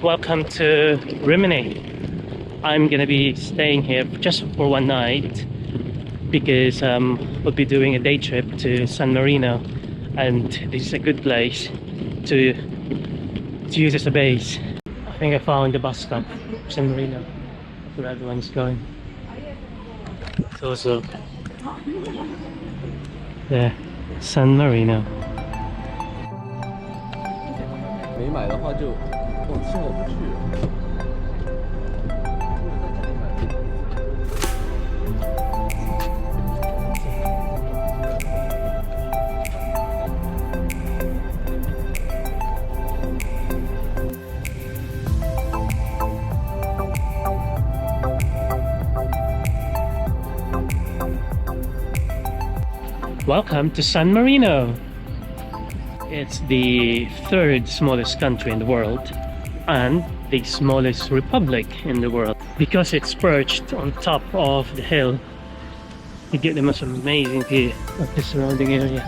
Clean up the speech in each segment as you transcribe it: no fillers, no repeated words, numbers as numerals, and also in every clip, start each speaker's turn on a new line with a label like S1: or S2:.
S1: welcome to Rimini. I'm gonna be staying here just for one night because we'll be doing a day trip to San Marino, and this is a good place to use as a base. I think I found the bus stop, San Marino. That's where everyone's going. It's also there, San Marino.
S2: 没买的话就幸好不去。
S1: Welcome to San Marino. It's the third smallest country in the world and the smallest republic in the world. Because it's perched on top of the hill, you get the most amazing view of the surrounding area.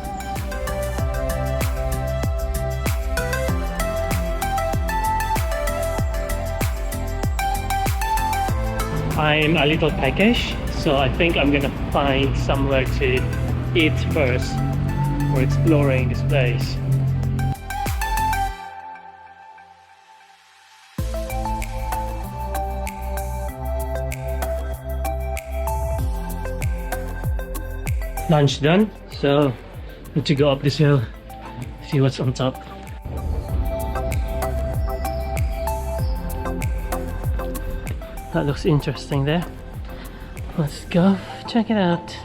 S1: I'm a little peckish, so I think I'm gonna find somewhere to eat first for exploring this place. Lunch done, so need to go up this hill, see what's on top. That looks interesting there. Let's go check it out.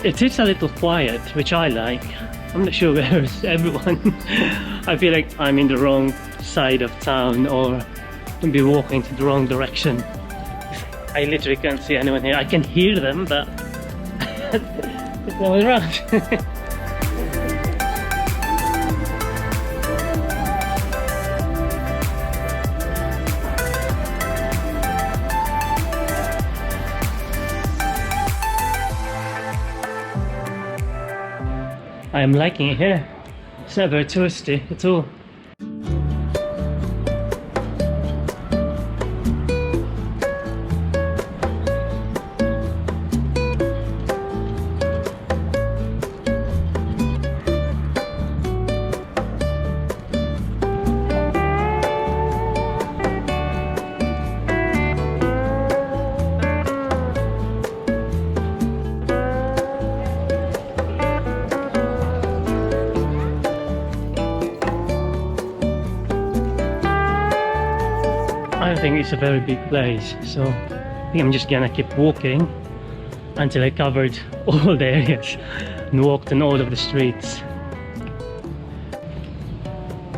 S1: It is a little quiet, which I like. I'm not sure where is everyone. I feel like I'm in the wrong side of town or I'll be walking to the wrong direction. I literally can't see anyone here. I can hear them, but there's no one around. I am liking it here. It's not very touristy at all. I don't think it's a very big place, so I think I'm just gonna keep walking until I covered all the areas and walked on all of the streets.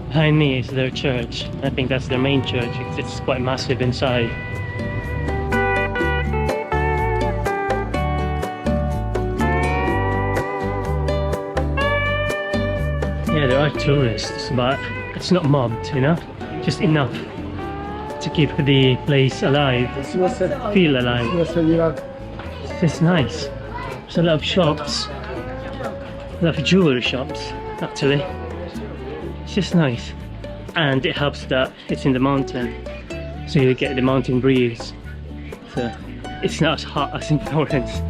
S1: Behind me is their church. I think that's their main church. It's quite massive inside. Yeah, there are tourists, but it's not mobbed, you know? Just enough to keep the place alive, feel alive. It's nice. There's a lot of shops, a lot of jewelry shops actually. It's just nice, and it helps that it's in the mountain, so you get the mountain breeze, so it's not as hot as in Florence.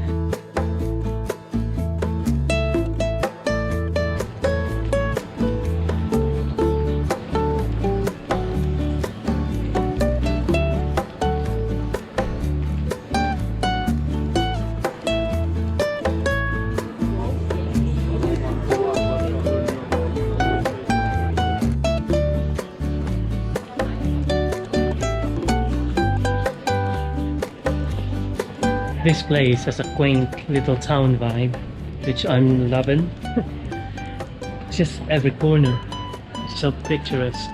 S1: This place has a quaint little town vibe, which I'm loving. It's just every corner, it's so picturesque.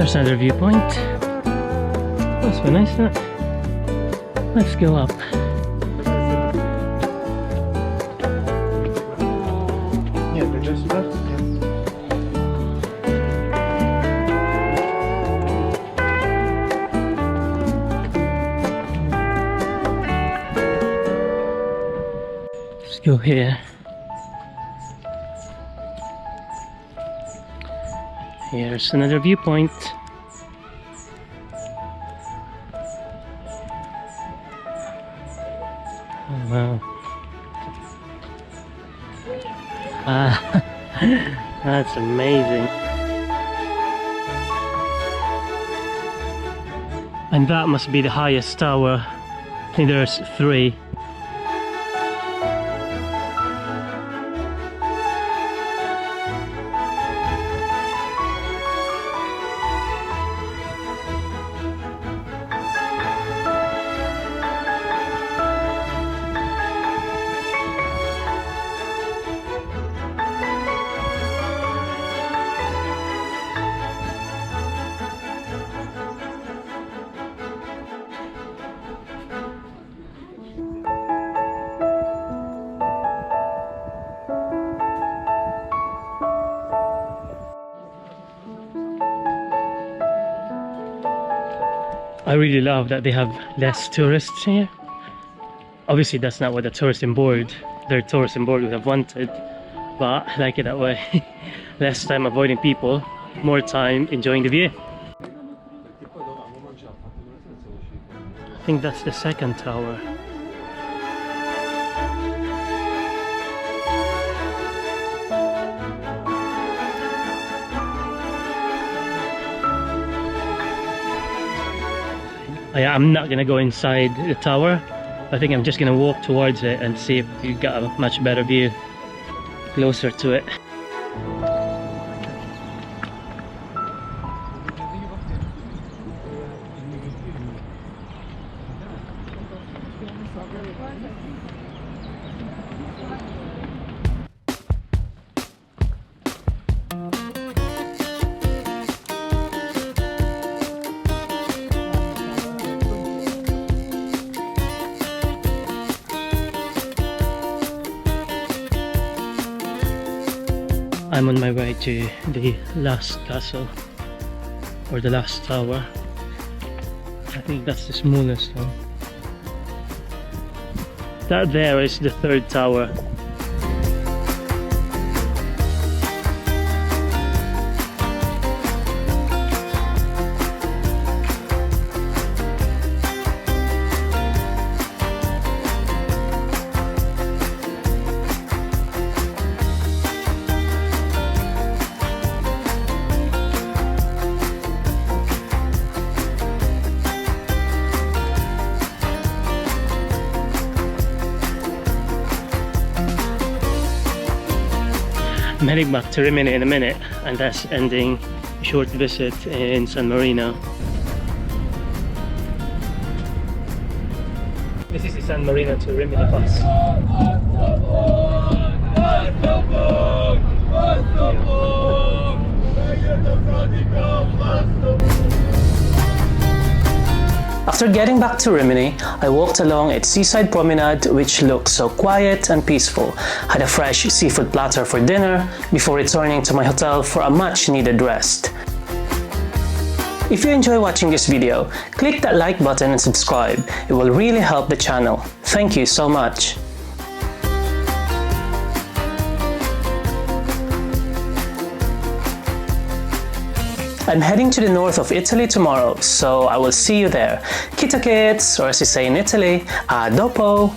S1: There's another viewpoint. That's very nice, isn't it? Let's go up. Let's go here. Here's another viewpoint. Oh, wow. That's amazing. And that must be the highest tower. I think there's 3. I really love that they have less tourists here. Obviously that's not what the tourism board would have wanted, but I like it that way. Less time avoiding people, more time enjoying the view. I think that's the second tower. I'm not gonna go inside the tower. I think I'm just gonna walk towards it and see if you got a much better view closer to it. I'm on my way to the last castle, or the last tower. I think that's the smallest one. That there is the third tower. I'm heading back to Rimini in a minute, and that's ending a short visit in San Marino. This is the San Marino to Rimini bus. After getting back to Rimini, I walked along its seaside promenade, which looked so quiet and peaceful, had a fresh seafood platter for dinner, before returning to my hotel for a much needed rest. If you enjoy watching this video, click that like button and subscribe. It will really help the channel. Thank you so much. I'm heading to the north of Italy tomorrow, so I will see you there. Kita kits, or as you say in Italy, a dopo!